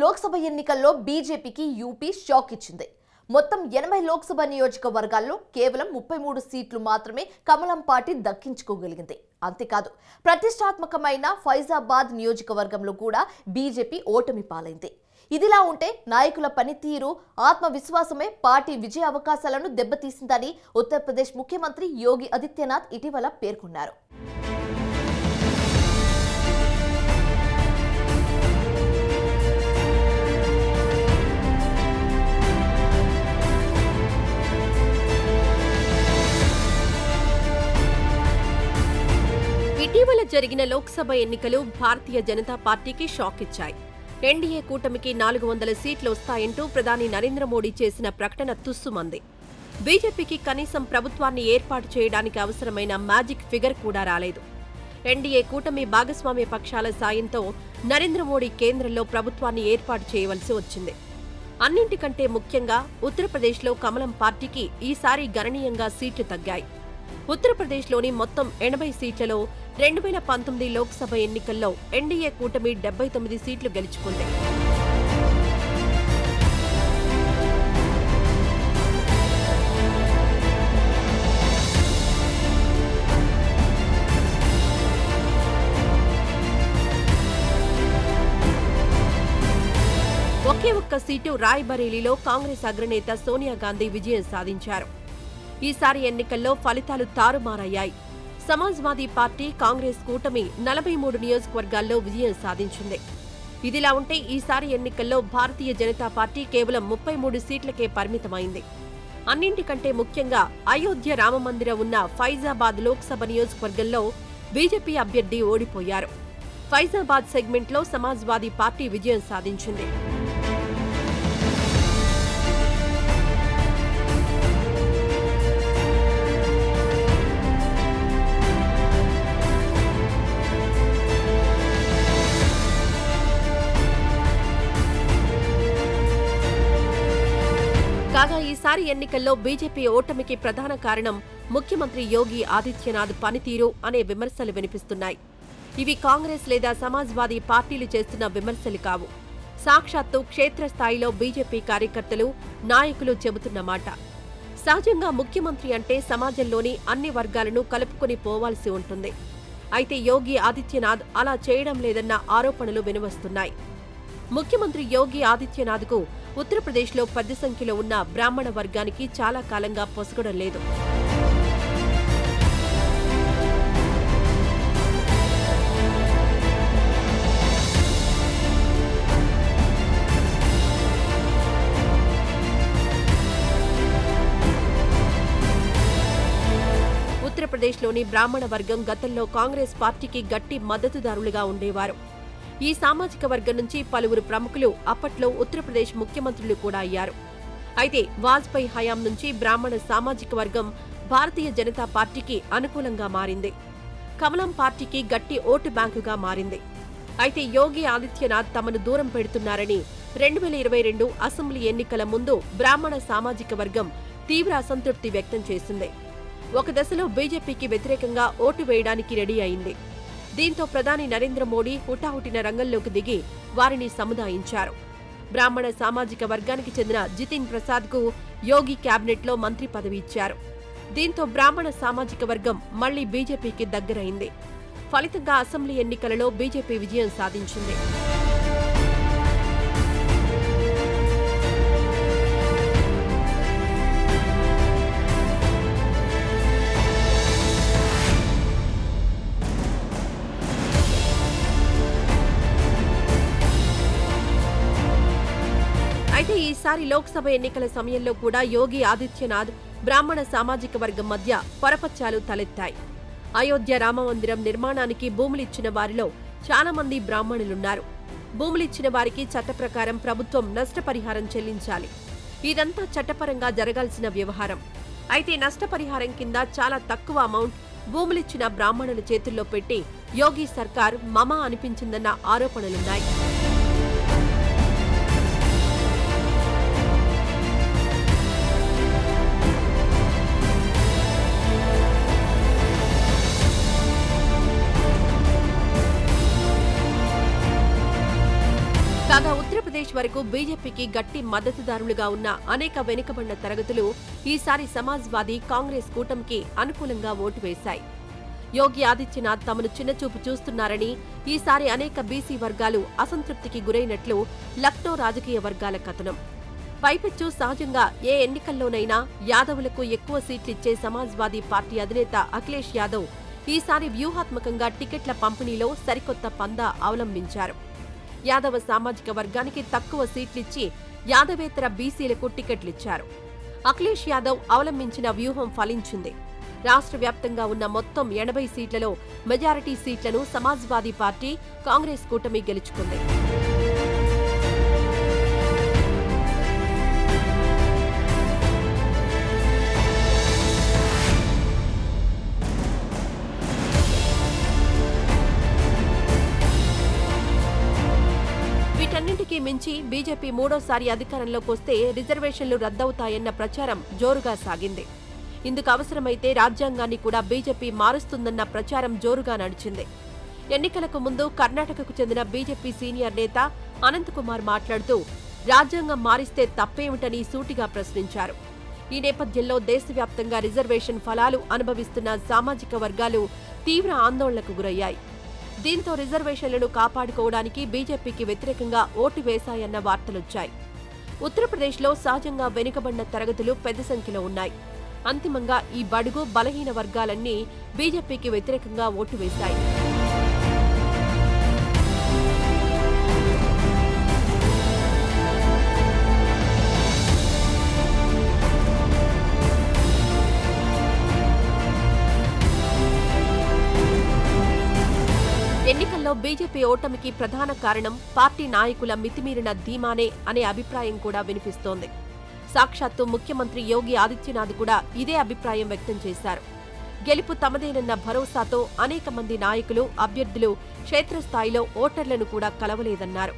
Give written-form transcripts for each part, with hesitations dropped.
లోక్సభ ఎన్నికల్లో బీజేపీకి UP shock ఇచ్చింది. మొత్తం 80 లోక్సభ నియోజకవర్గాల్లో కేవలం 33 సీట్లు మాత్రమే కమలం పార్టీ దక్కించుకోగలిగింది. అంతేకాదు ప్రతిష్టాత్మకమైన ఫైజాబాద్ నియోజకవర్గంలో కూడా బీజేపీ ఓటమి పాలైంది. ఇదిలా ఉంటే నాయకుల పనితీరు, ఆత్మవిశ్వాసమే పార్టీ విజయ అవకాశాలను దెబ్బతీసిందని ఉత్తరప్రదేశ్ ముఖ్యమంత్రి యోగి ఆదిత్యనాథ్ ఇటీవల పేర్కొన్నారు. ఇటీవల జరిగిన లోక్సభ ఎన్నికలు భారతీయ జనతా పార్టీకి షాక్ ఇచ్చాయి. ఎన్డీఏ కూటమికి 400 సీట్లు వస్తాయంటూ ప్రధాని నరేంద్ర మోడీ చేసిన ప్రకటన తుస్సుమంది. బీజేపీకి కనీసం ప్రభుత్వాన్ని ఏర్పాటు చేయడానికి అవసరమైన మ్యాజిక్ ఫిగర్ కూడా రాలేదు. ఎన్డీఏ కూటమి భాగస్వామ్య పక్షాల సాయంతో నరేంద్ర మోడీ కేంద్రంలో ప్రభుత్వాన్ని ఏర్పాటు చేయవలసి వచ్చింది. అన్నింటికంటే ముఖ్యంగా ఉత్తరప్రదేశ్లో కమలం పార్టీకి ఈసారి గణనీయంగా సీట్లు తగ్గాయి. ఉత్తరప్రదేశ్లోని మొత్తం 80 సీట్లలో 2019 లోక్సభ ఎన్నికల్లో ఎన్డీఏ కూటమి 79 సీట్లు గెలుచుకుంది. ఒకే ఒక్క సీటు రాయ్బరేలీలో కాంగ్రెస్ అగ్రనేత సోనియా గాంధీ విజయం సాధించారు. ఈసారి ఎన్నికల్లో ఫలితాలు తారుమారయ్యాయి. సమాజ్వాదీ పార్టీ, కాంగ్రెస్ కూటమి 43 నియోజకవర్గాల్లో విజయం సాధించింది. ఇదిలా ఉంటే ఈసారి ఎన్నికల్లో భారతీయ జనతా పార్టీ కేవలం 33 సీట్లకే పరిమితమైంది. అన్నింటికంటే ముఖ్యంగా అయోధ్య రామమందిరం ఉన్న ఫైజాబాద్ లోక్సభ నియోజకవర్గంలో బీజేపీ అభ్యర్థి ఓడిపోయారు. ఫైజాబాద్ సెగ్మెంట్లో సమాజ్వాదీ పార్టీ విజయం సాధించింది. కాగా ఈసారి ఎన్నికల్లో బీజేపీ ఓటమికి ప్రధాన కారణం ముఖ్యమంత్రి యోగి ఆదిత్యనాథ్ పనితీరు అనే విమర్శలు వినిపిస్తున్నాయి. ఇవి కాంగ్రెస్ లేదా సమాజ్వాదీ పార్టీలు చేస్తున్న విమర్శలు కావు. సాక్షాత్తు క్షేత్రస్థాయిలో బీజేపీ కార్యకర్తలు, నాయకులు చెబుతున్న మాట. సహజంగా ముఖ్యమంత్రి అంటే సమాజంలోని అన్ని వర్గాలను కలుపుకొని పోవాల్సి ఉంటుంది. అయితే యోగి ఆదిత్యనాథ్ అలా చేయడం లేదన్న ఆరోపణలు వినవస్తున్నాయి. ముఖ్యమంత్రి యోగి ఆదిత్యనాథ్కు ఉత్తరప్రదేశ్లో పెద్ద సంఖ్యలో ఉన్న బ్రాహ్మణ వర్గానికి చాలా కాలంగా పొసగడం లేదు. ఉత్తరప్రదేశ్లోని బ్రాహ్మణ వర్గం గతంలో కాంగ్రెస్ పార్టీకి గట్టి మద్దతుదారులుగా ఉండేవారు. ఈ సామాజిక వర్గం నుంచి పలువురు ప్రముఖులు అప్పట్లో ఉత్తరప్రదేశ్ ముఖ్యమంత్రులు కూడా అయ్యారు. అయితే వాజ్పేయి హయాం నుంచి బ్రాహ్మణ సామాజిక వర్గం భారతీయ జనతా పార్టీకి అనుకూలంగా మారింది. కమలం పార్టీకి గట్టి ఓటు బ్యాంకుగా మారింది. అయితే యోగి ఆదిత్యనాథ్ తమను దూరం పెడుతున్నారని 2022 అసెంబ్లీ ఎన్నికల ముందు బ్రాహ్మణ సామాజిక వర్గం తీవ్ర అసంతృప్తి వ్యక్తం చేసింది. ఒక దశలో బీజేపీకి వ్యతిరేకంగా ఓటు వేయడానికి రెడీ అయింది. దీంతో ప్రధాని నరేంద్ర మోడీ హుటాహుటిన రంగంలోకి దిగి వారిని సముదాయించారు. బ్రాహ్మణ సామాజిక వర్గానికి చెందిన జితిన్ ప్రసాద్కు యోగి క్యాబినెట్లో మంత్రి పదవి ఇచ్చారు. దీంతో బ్రాహ్మణ సామాజిక వర్గం మళ్లీ బీజేపీకి దగ్గరైంది. ఫలితంగా అసెంబ్లీ ఎన్నికలలో బీజేపీ విజయం సాధించింది. అయితే ఈసారి లోక్సభ ఎన్నికల సమయంలో కూడా యోగి ఆదిత్యనాథ్ బ్రాహ్మణ సామాజిక వర్గం మధ్య పొరపచ్చాలు తలెత్తాయి. అయోధ్య రామమందిరం నిర్మాణానికి భూములిచ్చిన వారిలో చాలా మంది బ్రాహ్మణులున్నారు. భూములిచ్చిన వారికి చట్ట ప్రకారం ప్రభుత్వం నష్టపరిహారం చెల్లించాలి. ఇదంతా చట్టపరంగా జరగాల్సిన వ్యవహారం. అయితే నష్టపరిహారం కింద చాలా తక్కువ అమౌంట్ భూములిచ్చిన బ్రాహ్మణుల చేతుల్లో పెట్టి యోగి సర్కార్ మమ అనిపించిందన్న ఆరోపణలున్నాయి. కాగా ఉత్తరప్రదేశ్ వరకు బీజేపీకి గట్టి మద్దతుదారులుగా ఉన్న అనేక వెనుకబడిన తరగతులు ఈసారి సమాజ్వాదీ కాంగ్రెస్ కూటమికి అనుకూలంగా ఓటు వేశాయి. యోగి ఆదిత్యనాథ్ తమను చిన్నచూపు చూస్తున్నారని, ఈసారి అనేక బీసీ వర్గాలు అసంతృప్తికి గురైనట్లు లక్నో రాజకీయ వర్గాల కథనం. పైపెచ్చు సహజంగా ఏ ఎన్నికల్లోనైనా యాదవులకు ఎక్కువ సీట్లిచ్చే సమాజ్వాదీ పార్టీ అధినేత అఖిలేష్ యాదవ్ ఈసారి వ్యూహాత్మకంగా టికెట్ల పంపిణీలో సరికొత్త పందా అవలంబించారు. యాదవ సామాజిక వర్గానికి తక్కువ సీట్లిచ్చి యాదవేతర బీసీలకు టికెట్లిచ్చారు. అఖిలేష్ యాదవ్ అవలంబించిన వ్యూహం ఫలించింది. రాష్ట్ర వ్యాప్తంగా ఉన్న మొత్తం 80 సీట్లలో మెజారిటీ సీట్లను సమాజ్వాదీ పార్టీ, కాంగ్రెస్ కూటమి గెలుచుకుంది. వీటన్నింటికీ మించి బీజేపీ మూడోసారి అధికారంలోకి వస్తే రిజర్వేషన్లు రద్దవుతాయన్న ప్రచారం జోరుగా సాగింది. ఇందుకు అవసరమైతే రాజ్యాంగాన్ని కూడా బీజేపీ మారుస్తుందన్న ప్రచారం జోరుగా నడిచింది. ఎన్నికలకు ముందు కర్ణాటకకు చెందిన బీజేపీ సీనియర్ నేత అనంతకుమార్ మాట్లాడుతూ రాజ్యాంగం మారిస్తే తప్పేమిటని సూటిగా ప్రశ్నించారు. ఈ నేపథ్యంలో దేశవ్యాప్తంగా రిజర్వేషన్ ఫలాలు అనుభవిస్తున్న సామాజిక వర్గాలు తీవ్ర ఆందోళనకు గురయ్యాయి. దీంతో రిజర్వేషన్లను కాపాడుకోవడానికి బీజేపీకి వ్యతిరేకంగా ఓటు వేశాయన్న వార్తలొచ్చాయి. ఉత్తరప్రదేశ్లో సహజంగా వెనుకబడిన తరగతులు పెద్ద సంఖ్యలో ఉన్నాయి. అంతిమంగా ఈ బడుగు బలహీన వర్గాలన్నీ బీజేపీకి వ్యతిరేకంగా ఓటు వేశాయి. ఎన్నికల్లో బీజేపీ ఓటమికి ప్రధాన కారణం పార్టీ నాయకుల మితిమీరిన ధీమానే అనే అభిప్రాయం కూడా వినిపిస్తోంది. సాక్షాత్తు ముఖ్యమంత్రి యోగి ఆదిత్యనాథ్ కూడా ఇదే అభిప్రాయం వ్యక్తం చేశారు. గెలుపు తమదేనన్న భరోసాతో అనేక మంది నాయకులు, అభ్యర్థులు క్షేత్రస్థాయిలో ఓటర్లను కూడా కలవలేదన్నారు.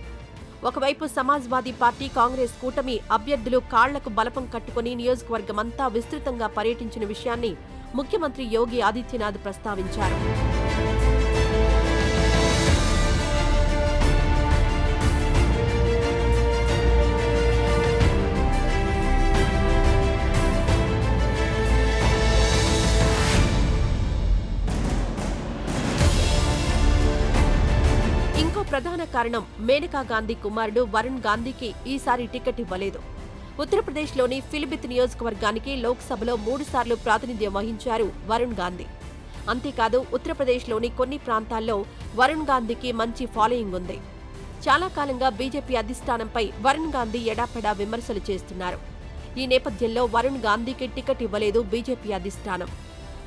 ఒకవైపు సమాజ్వాదీ పార్టీ, కాంగ్రెస్ కూటమి అభ్యర్థులు కాళ్లకు బలపం కట్టుకుని నియోజకవర్గమంతా విస్తృతంగా పర్యటించిన విషయాన్ని ముఖ్యమంత్రి యోగి ఆదిత్యనాథ్ ప్రస్తావించారు. ప్రధాన కారణం మేనకా గాంధీ కుమారుడు వరుణ్ గాంధీకి ఈసారి టికెట్ ఇవ్వలేదు. ఉత్తరప్రదేశ్లోని ఫిలిభిత్ నియోజకవర్గానికి లోక్సభలో 3 సార్లు ప్రాతినిధ్యం వహించారు వరుణ్ గాంధీ. అంతేకాదు ఉత్తరప్రదేశ్లోని కొన్ని ప్రాంతాల్లో వరుణ్ గాంధీకి మంచి ఫాలోయింగ్ ఉంది. చాలా కాలంగా బీజేపీ అధిష్టానంపై వరుణ్ గాంధీ ఎడాపెడా విమర్శలు చేస్తున్నారు. ఈ నేపథ్యంలో వరుణ్ గాంధీకి టికెట్ ఇవ్వలేదు బీజేపీ అధిష్టానం.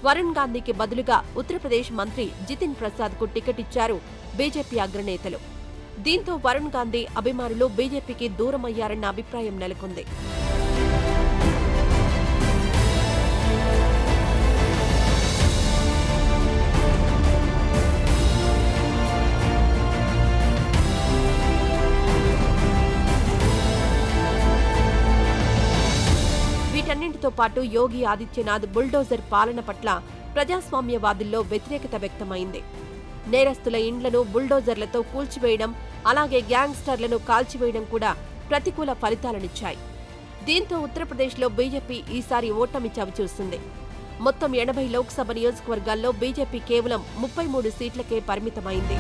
వరుణ్ గాంధీకి బదులుగా ఉత్తరప్రదేశ్ మంత్రి జితిన్ ప్రసాద్ కు టికెట్ ఇచ్చారు బీజేపీ అగ్రనేతలు. దీంతో వరుణ్ గాంధీ అభిమానులు బీజేపీకి దూరమయ్యారన్న అభిప్రాయం నెలకొంది. వీటన్నింటితో పాటు యోగి ఆదిత్యనాథ్ బుల్డోజర్ పాలన పట్ల ప్రజాస్వామ్యవాదుల్లో వ్యతిరేకత వ్యక్తమైంది. నేరస్తుల ఇండ్లను బుల్డోజర్లతో కూల్చివేయడం, అలాగే గ్యాంగ్స్టర్లను కాల్చివేయడం కూడా ప్రతికూల ఫలితాలనిచ్చాయి. దీంతో ఉత్తరప్రదేశ్లో బీజేపీ ఈసారి ఓటమి చవిచూస్తుంది. మొత్తం 80 లోక్సభ నియోజకవర్గాల్లో బీజేపీ కేవలం 33 సీట్లకే పరిమితమైంది.